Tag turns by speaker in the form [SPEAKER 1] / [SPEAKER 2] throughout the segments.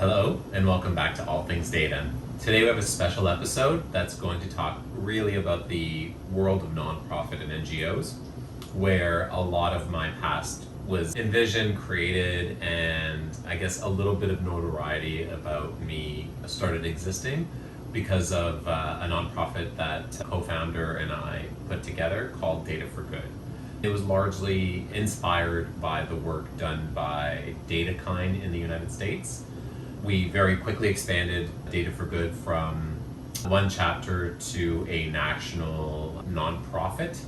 [SPEAKER 1] Hello, and welcome back to All Things Data. Today we have a special episode that's going to talk really about the world of nonprofit and NGOs, where a lot of my past was envisioned, created, and I guess a little bit of notoriety about me started existing because of a nonprofit that a co-founder and I put together called Data for Good. It was largely inspired by the work done by DataKind in the United States. We very quickly expanded Data for Good from one chapter to a national nonprofit.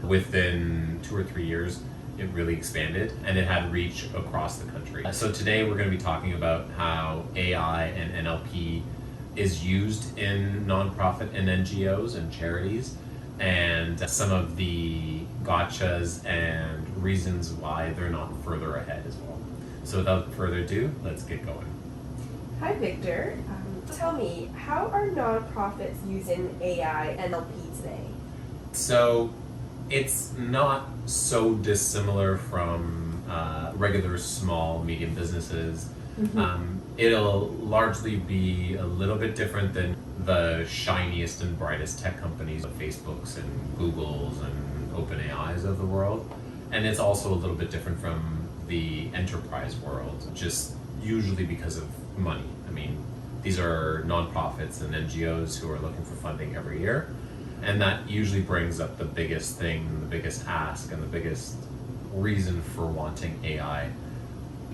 [SPEAKER 1] Within 2 or 3 years, it really expanded and it had reach across the country. So today we're going to be talking about how AI and NLP is used in nonprofit and NGOs and charities, and some of the gotchas and reasons why they're not further ahead as well. So without further ado, let's get going.
[SPEAKER 2] Hi, Victor. Tell me, how are nonprofits using AI NLP today?
[SPEAKER 1] So it's not so dissimilar from regular small, medium businesses. It'll largely be a little bit different than the shiniest and brightest tech companies, Facebooks and Googles and OpenAIs of the world. And it's also a little bit different from the enterprise world, just usually because of money. I mean, these are nonprofits and NGOs who are looking for funding every year. And that usually brings up the biggest thing, the biggest ask, and the biggest reason for wanting AI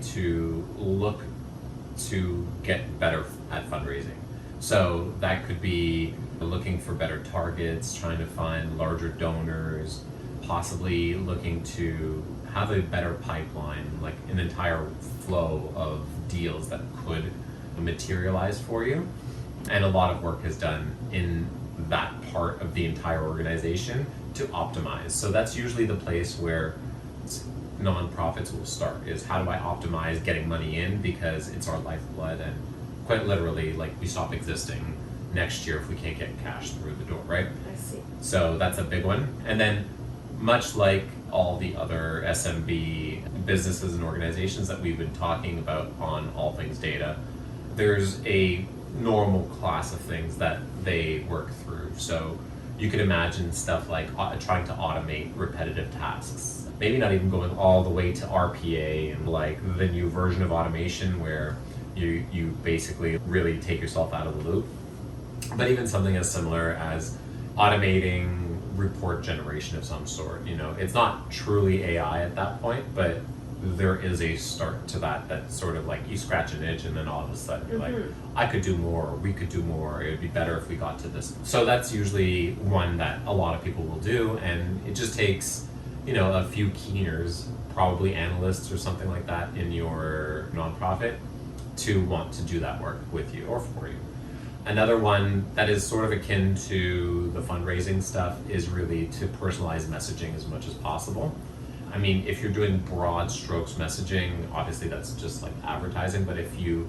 [SPEAKER 1] to look to get better at fundraising. So that could be looking for better targets, trying to find larger donors, possibly looking to have a better pipeline, like an entire flow of deals that could materialize for you. And a lot of work is done in that part of the entire organization to optimize. So that's usually the place where nonprofits will start, is how do I optimize getting money in, because it's our lifeblood, and quite literally, like, we stop existing next year if we can't get cash through the door, right?
[SPEAKER 2] I see.
[SPEAKER 1] So that's a big one. And then much like all the other SMB businesses and organizations that we've been talking about on All Things Data, there's a normal class of things that they work through. So you could imagine stuff like trying to automate repetitive tasks, maybe not even going all the way to RPA and like the new version of automation where you basically really take yourself out of the loop, but even something as similar as automating report generation of some sort. You know, it's not truly AI at that point, but there is a start to that. That's sort of like you scratch an itch and then all of a sudden you're like, I could do more, or we could do more, it would be better if we got to this. So that's usually one that a lot of people will do, and it just takes, you know, a few keeners, probably analysts or something like that in your nonprofit, to want to do that work with you or for you. Another one that is sort of akin to the fundraising stuff is really to personalize messaging as much as possible. I mean, if you're doing broad strokes messaging, obviously that's just like advertising, but if you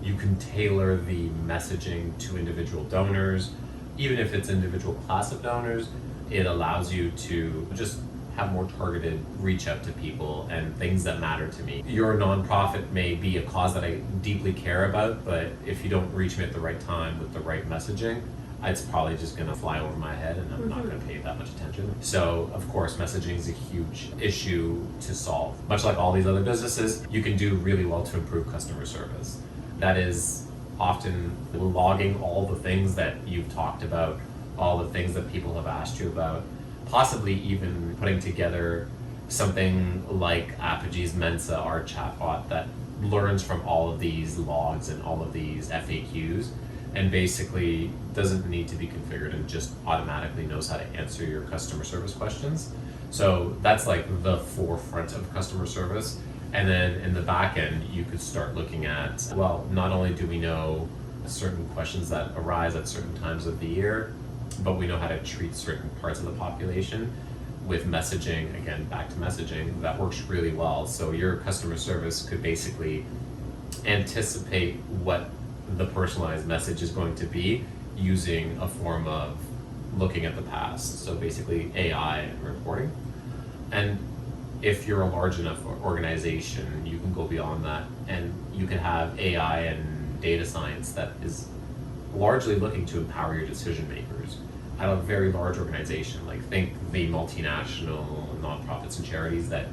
[SPEAKER 1] can tailor the messaging to individual donors, even if it's individual class of donors, it allows you to just have more targeted reach out to people and things that matter to me. Your nonprofit may be a cause that I deeply care about, but if you don't reach me at the right time with the right messaging, it's probably just gonna fly over my head and I'm not gonna pay that much attention. So of course, messaging is a huge issue to solve. Much like all these other businesses, you can do really well to improve customer service. That is often logging all the things that you've talked about, all the things that people have asked you about, possibly even putting together something like Apogee's Mensa, our chatbot, that learns from all of these logs and all of these FAQs, and basically doesn't need to be configured and just automatically knows how to answer your customer service questions. So that's like the forefront of customer service. And then in the back end, you could start looking at, well, not only do we know certain questions that arise at certain times of the year, but we know how to treat certain parts of the population with messaging. Again, back to messaging, that works really well. So your customer service could basically anticipate what the personalized message is going to be using a form of looking at the past. So basically AI and reporting. And if you're a large enough organization, you can go beyond that and you can have AI and data science that is largely looking to empower your decision makers at a very large organization. Like think the multinational nonprofits and charities that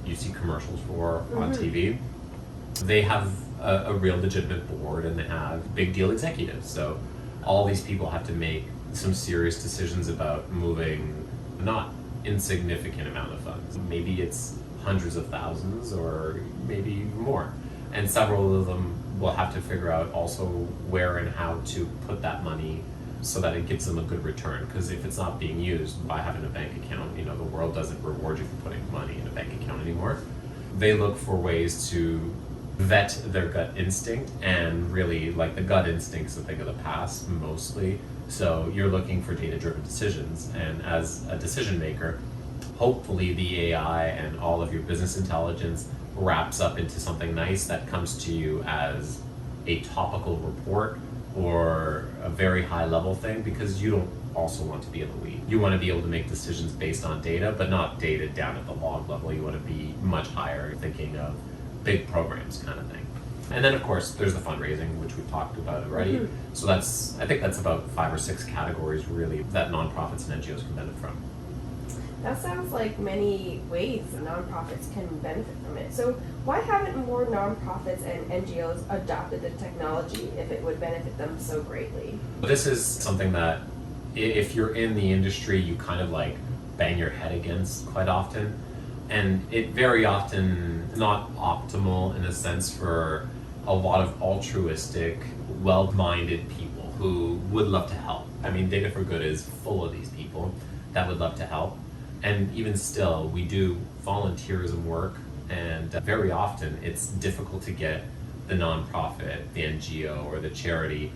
[SPEAKER 1] you see commercials for on TV. They have a real legitimate board and they have big deal executives. So all these people have to make some serious decisions about moving not insignificant amount of funds. Maybe it's hundreds of thousands or maybe even more. And several of them will have to figure out also where and how to put that money so that it gives them a good return. Because if it's not being used by having a bank account, the world doesn't reward you for putting money in a bank account anymore. They look for ways to vet their gut instinct, and really like the gut instincts that think of the past mostly. So you're looking for data-driven decisions, and as a decision maker, hopefully the AI and all of your business intelligence wraps up into something nice that comes to you as a topical report or a very high level thing, because you don't also want to be in the weed. You want to be able to make decisions based on data, but not data down at the log level. You want to be much higher, thinking of big programs kind of thing. And then of course there's the fundraising, which we've talked about already. So I think that's about 5 or 6 categories really that nonprofits and NGOs can benefit from.
[SPEAKER 2] That sounds like many ways nonprofits can benefit from it. So why haven't more nonprofits and NGOs adopted the technology if it would benefit them so greatly?
[SPEAKER 1] This is something that if you're in the industry, you kind of like bang your head against quite often. And it very often not optimal in a sense for a lot of altruistic, well-minded people who would love to help. I mean, Data for Good is full of these people that would love to help. And even still, we do volunteerism work, and very often it's difficult to get the nonprofit, the NGO, or the charity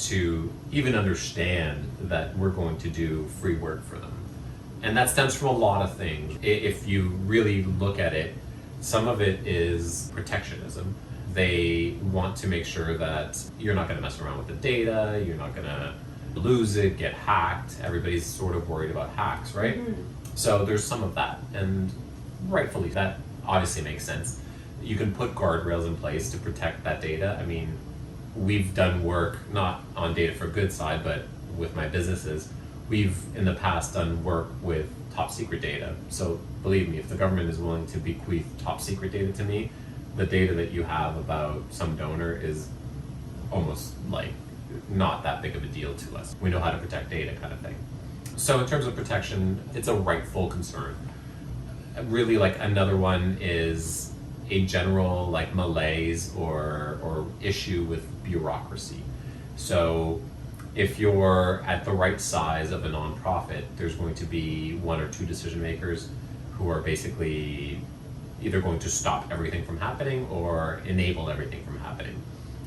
[SPEAKER 1] to even understand that we're going to do free work for them. And that stems from a lot of things. If you really look at it, some of it is protectionism. They want to make sure that you're not going to mess around with the data, you're not going to lose it, get hacked. Everybody's sort of worried about hacks, right? So there's some of that, and rightfully, that obviously makes sense. You can put guardrails in place to protect that data. I mean, we've done work, not on Data for Good side, but with my businesses. We've in the past done work with top secret data. So believe me, if the government is willing to bequeath top secret data to me, the data that you have about some donor is almost like not that big of a deal to us. We know how to protect data kind of thing. So in terms of protection, it's a rightful concern. Really, like another one is a general like malaise or issue with bureaucracy. So if you're at the right size of a nonprofit, there's going to be 1 or 2 decision makers who are basically either going to stop everything from happening or enable everything from happening.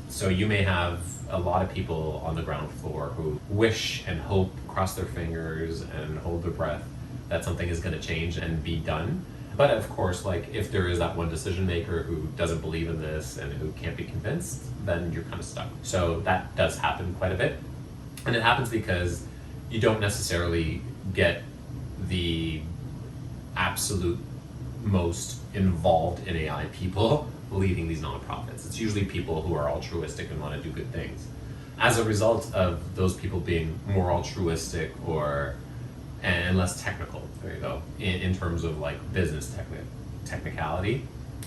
[SPEAKER 1] So you may have a lot of people on the ground floor who wish and hope, cross their fingers and hold their breath that something is going to change and be done. But of course, like if there is that one decision maker who doesn't believe in this and who can't be convinced, then you're kind of stuck. So that does happen quite a bit. And it happens because you don't necessarily get the absolute most involved in AI people leading these nonprofits. It's usually people who are altruistic and want to do good things. As a result of those people being more altruistic and less technical, there you go, in terms of like business technicality,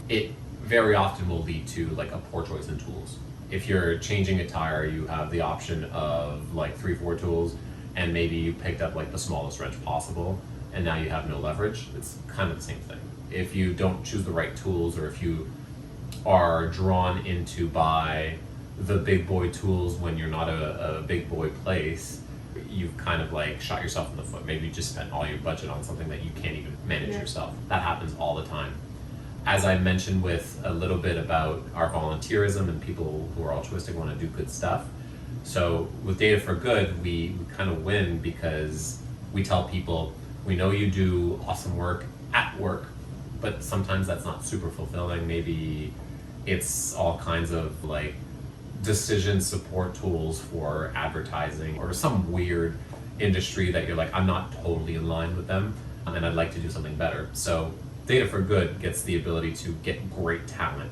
[SPEAKER 1] it very often will lead to like a poor choice in tools. If you're changing a tire, you have the option of like 3-4 tools, and maybe you picked up like the smallest wrench possible, and now you have no leverage. It's kind of the same thing. If you don't choose the right tools, or if you are drawn into by the big boy tools when you're not a big boy place, you've kind of like shot yourself in the foot. Maybe you just spent all your budget on something that you can't even manage yourself. That happens all the time. As I mentioned with a little bit about our volunteerism and people who are altruistic want to do good stuff. So with Data for Good, we kind of win because we tell people, we know you do awesome work at work, but sometimes that's not super fulfilling. Maybe it's all kinds of like decision support tools for advertising or some weird industry that you're like, I'm not totally in line with them and I'd like to do something better. So Data for Good gets the ability to get great talent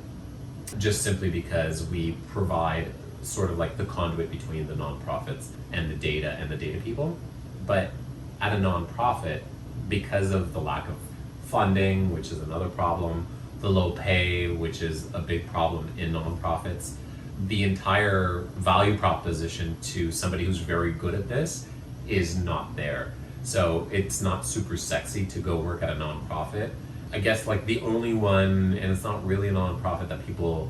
[SPEAKER 1] just simply because we provide sort of like the conduit between the nonprofits and the data people. But at a nonprofit, because of the lack of funding, which is another problem, the low pay, which is a big problem in nonprofits, the entire value proposition to somebody who's very good at this is not there. So it's not super sexy to go work at a nonprofit. I guess like the only one, and it's not really a nonprofit that people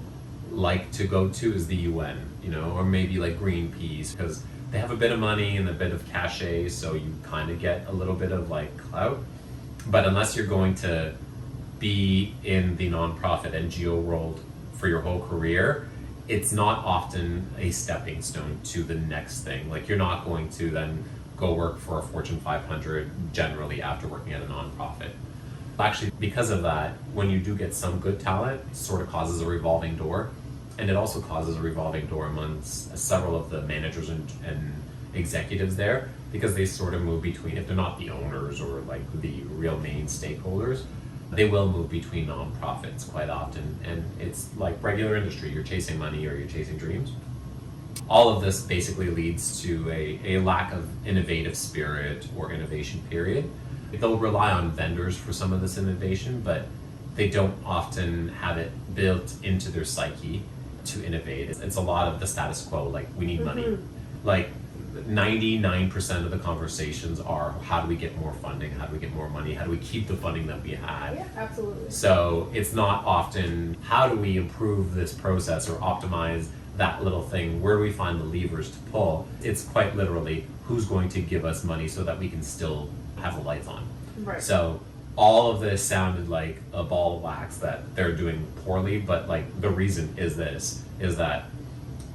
[SPEAKER 1] like to go to, is the UN, you know, or maybe like Greenpeace, because they have a bit of money and a bit of cachet, so you kind of get a little bit of like clout. But unless you're going to be in the nonprofit NGO world for your whole career, it's not often a stepping stone to the next thing. Like you're not going to then go work for a Fortune 500 generally after working at a nonprofit. Actually, because of that, when you do get some good talent, it sort of causes a revolving door. And it also causes a revolving door amongst several of the managers and executives there, because they sort of move between, if they're not the owners or like the real main stakeholders, they will move between nonprofits quite often. And it's like regular industry, you're chasing money or you're chasing dreams. All of this basically leads to a lack of innovative spirit or innovation period. They'll rely on vendors for some of this innovation, but they don't often have it built into their psyche to innovate. It's a lot of the status quo, like we need money. Like 99% of the conversations are, how do we get more funding? How do we get more money? How do we keep the funding that we had?
[SPEAKER 2] Yeah, absolutely.
[SPEAKER 1] So it's not often, how do we improve this process or optimize that little thing? Where do we find the levers to pull? It's quite literally, who's going to give us money so that we can still have the lights on?
[SPEAKER 2] Right.
[SPEAKER 1] So all of this sounded like a ball of wax that they're doing poorly, but like the reason is that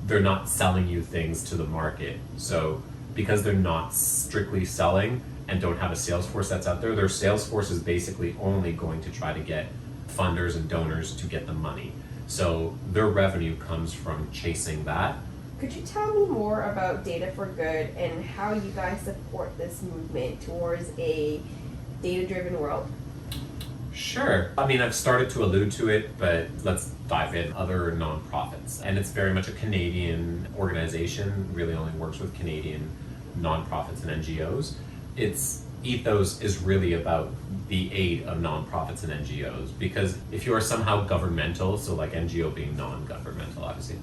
[SPEAKER 1] they're not selling you things to the market. So because they're not strictly selling and don't have a sales force that's out there, their sales force is basically only going to try to get funders and donors to get the money. So their revenue comes from chasing that.
[SPEAKER 2] Could you tell me more about Data for Good and how you guys support this movement towards a data-driven world?
[SPEAKER 1] Sure. I mean, I've started to allude to it, but let's dive in. Other nonprofits. And it's very much a Canadian organization, really only works with Canadian nonprofits and NGOs. Its ethos is really about the aid of nonprofits and NGOs, because if you are somehow governmental, so like NGO being non-governmental, obviously,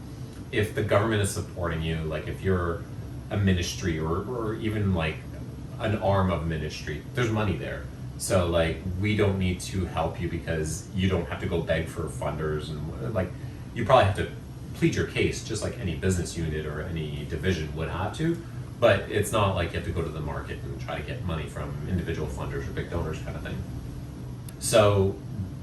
[SPEAKER 1] if the government is supporting you, like if you're a ministry or even like an arm of ministry, there's money there. So like we don't need to help you because you don't have to go beg for funders, and like you probably have to plead your case just like any business unit or any division would have to, but it's not like you have to go to the market and try to get money from individual funders or big donors kind of thing. So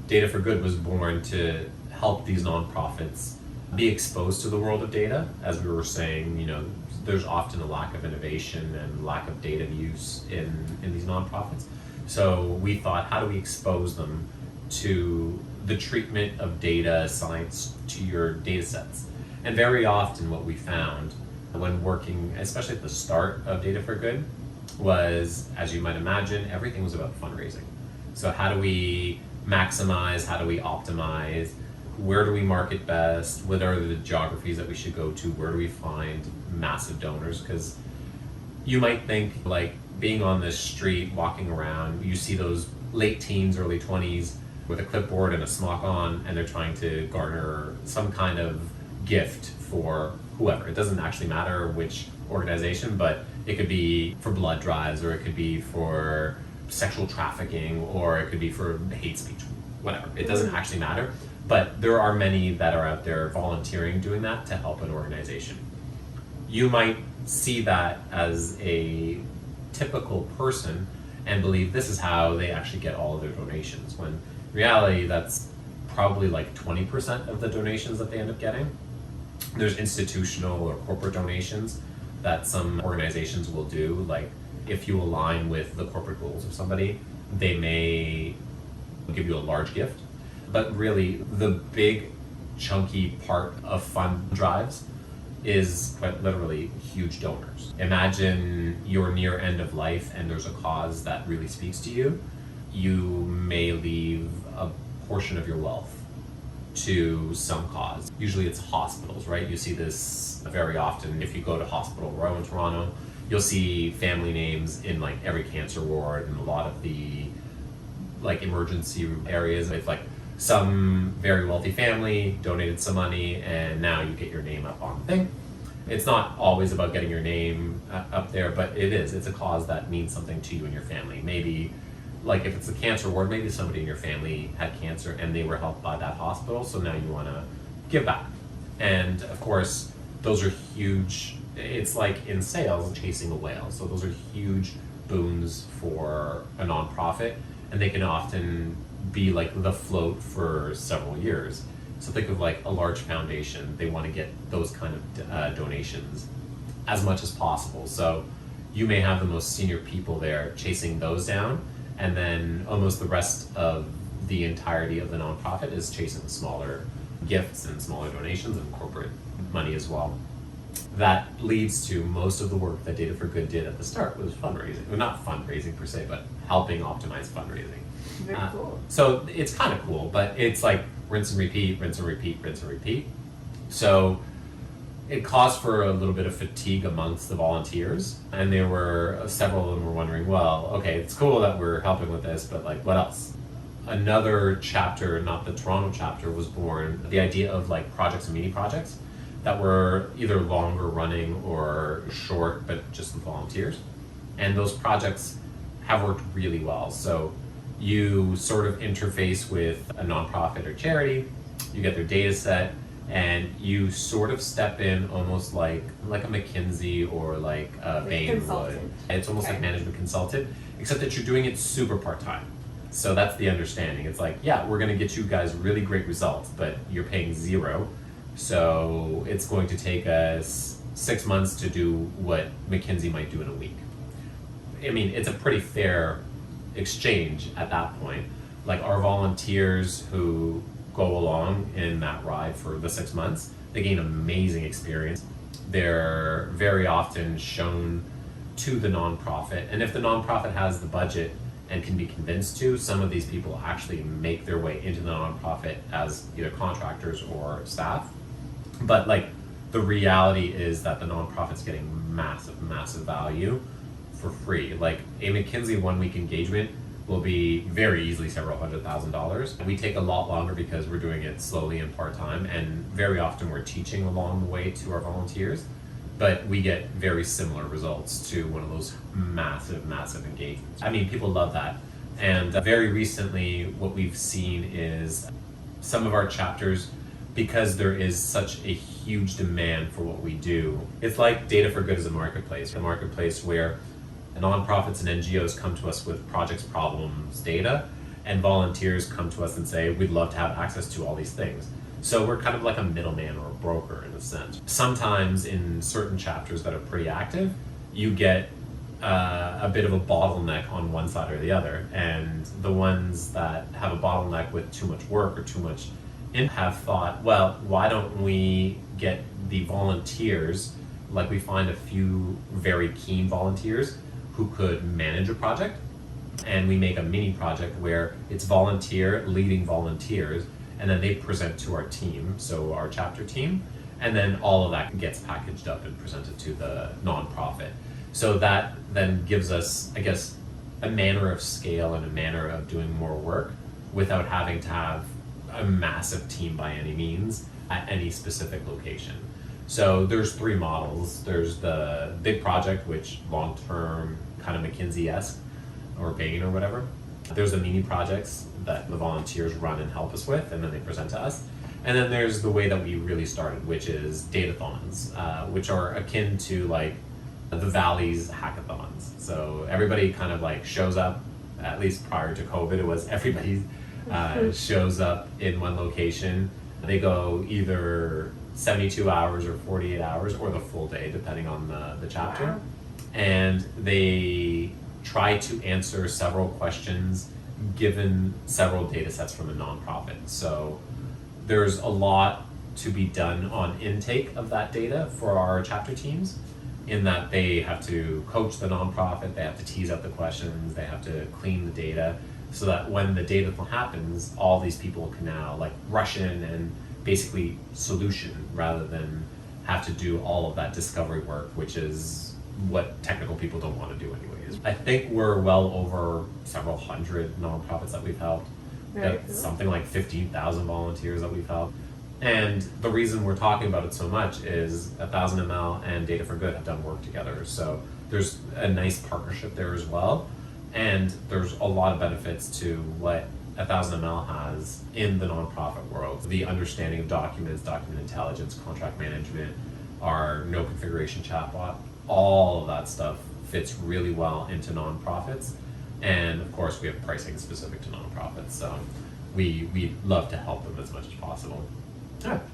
[SPEAKER 1] Data for Good was born to help these nonprofits be exposed to the world of data. As we were saying, you know, there's often a lack of innovation and lack of data use in these nonprofits. So we thought, how do we expose them to the treatment of data science to your data sets? And very often what we found when working, especially at the start of Data for Good, was, as you might imagine, everything was about fundraising. So how do we maximize, how do we optimize, where do we market best, what are the geographies that we should go to, where do we find massive donors? Because you might think like being on this street, walking around, you see those late teens, early 20s with a clipboard and a smock on, and they're trying to garner some kind of gift for whoever. It doesn't actually matter which organization, but it could be for blood drives, or it could be for sexual trafficking, or it could be for hate speech, whatever. It doesn't actually matter. But there are many that are out there volunteering doing that to help an organization. You might see that as a typical person and believe this is how they actually get all of their donations, when in reality that's probably like 20% of the donations that they end up getting. There's institutional or corporate donations that some organizations will do, like if you align with the corporate goals of somebody, they may give you a large gift. But really, the big chunky part of fund drives is quite literally huge donors. Imagine you're near end of life and there's a cause that really speaks to you. You may leave a portion of your wealth to some cause. Usually it's hospitals, right? You see this very often. If you go to Hospital Royal in Toronto, you'll see family names in like every cancer ward and a lot of the like emergency areas. If like some very wealthy family donated some money and now you get your name up on the thing. It's not always about getting your name up there, but it is. It's a cause that means something to you and your family. Maybe like if it's a cancer ward, maybe somebody in your family had cancer and they were helped by that hospital, so now you want to give back. And of course, those are huge. It's like in sales, chasing a whale. So those are huge boons for a nonprofit, and they can often be like the float for several years. So think of like a large foundation. They want to get those kind of donations as much as possible. So you may have the most senior people there chasing those down, and then almost the rest of the entirety of the nonprofit is chasing smaller gifts and smaller donations and corporate money as well. That leads to most of the work that Data for Good did at the start was fundraising. Well, not fundraising per se, but helping optimize fundraising.
[SPEAKER 2] Very cool.
[SPEAKER 1] So it's kind of cool, but it's like rinse and repeat, rinse and repeat, rinse and repeat. So it caused for a little bit of fatigue amongst the volunteers, and there were several of them were wondering, well, okay, it's cool that we're helping with this, but like what else? Another chapter, not the Toronto chapter, was born, the idea of like projects and mini projects that were either longer running or short, but just with volunteers. And those projects have worked really well. So you sort of interface with a nonprofit or charity, you get their data set, and you sort of step in almost like a McKinsey or like a Bain would. It's almost like management consultant, except that you're doing it super part-time. So that's the understanding. It's like, yeah, we're gonna get you guys really great results, but you're paying zero. So it's going to take us 6 months to do what McKinsey might do in a week. I mean, it's a pretty fair exchange at that point. Like our volunteers who go along in that ride for the 6 months, they gain amazing experience. They're very often shown to the nonprofit, and if the nonprofit has the budget and can be convinced to, some of these people actually make their way into the nonprofit as either contractors or staff. But like the reality is that the nonprofit's getting massive value for free. Like a McKinsey 1 week engagement will be very easily several $100,000. We take a lot longer because we're doing it slowly and part-time, and very often we're teaching along the way to our volunteers, but we get very similar results to one of those massive engagements. I mean, people love that. And very recently what we've seen is some of our chapters, because there is such a huge demand for what we do, it's like Data for Good is a marketplace where nonprofits and NGOs come to us with projects, problems, data, and volunteers come to us and say, we'd love to have access to all these things. So we're kind of like a middleman or a broker in a sense. Sometimes in certain chapters that are pretty active, you get a bit of a bottleneck on one side or the other, and the ones that have a bottleneck with too much work or too much have thought, well, why don't we get the volunteers, like we find a few very keen volunteers who could manage a project, and we make a mini project where it's volunteer leading volunteers, and then they present to our team, so our chapter team, and then all of that gets packaged up and presented to the nonprofit. So that then gives us, I guess, a manner of scale and a manner of doing more work without having to have a massive team by any means at any specific location. So there's 3 models. There's the big project, which long-term kind of McKinsey-esque or Bain or whatever. There's the mini projects that the volunteers run and help us with, and then they present to us. And then there's the way that we really started, which is datathons, which are akin to like the Valley's hackathons. So everybody kind of like shows up, at least prior to COVID, it was everybody shows up in one location. They go either 72 hours or 48 hours or the full day, depending on the chapter.
[SPEAKER 2] Wow.
[SPEAKER 1] And they try to answer several questions given several data sets from a nonprofit. So there's a lot to be done on intake of that data for our chapter teams, in that they have to coach the nonprofit, they have to tease out the questions, they have to clean the data. so that when the datathon happens, all these people can now like rush in and basically solution rather than have to do all of that discovery work, which is what technical people don't want to do anyways. I think we're well over several hundred nonprofits that we've helped.
[SPEAKER 2] Very cool.
[SPEAKER 1] Something like 15,000 volunteers that we've helped. And the reason we're talking about it so much is 1000 ML and Data for Good have done work together. So there's a nice partnership there as well. And there's a lot of benefits to what 1000 ML has in the nonprofit world. The understanding of documents, document intelligence, contract management, our no configuration chatbot, all of that stuff fits really well into nonprofits. And of course we have pricing specific to nonprofits. So we love to help them as much as possible.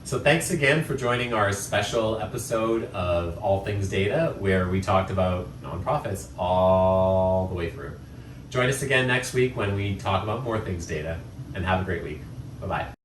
[SPEAKER 1] So thanks again for joining our special episode of All Things Data, where we talked about nonprofits all the way through. Join us again next week when we talk about more things data, and have a great week. Bye-bye.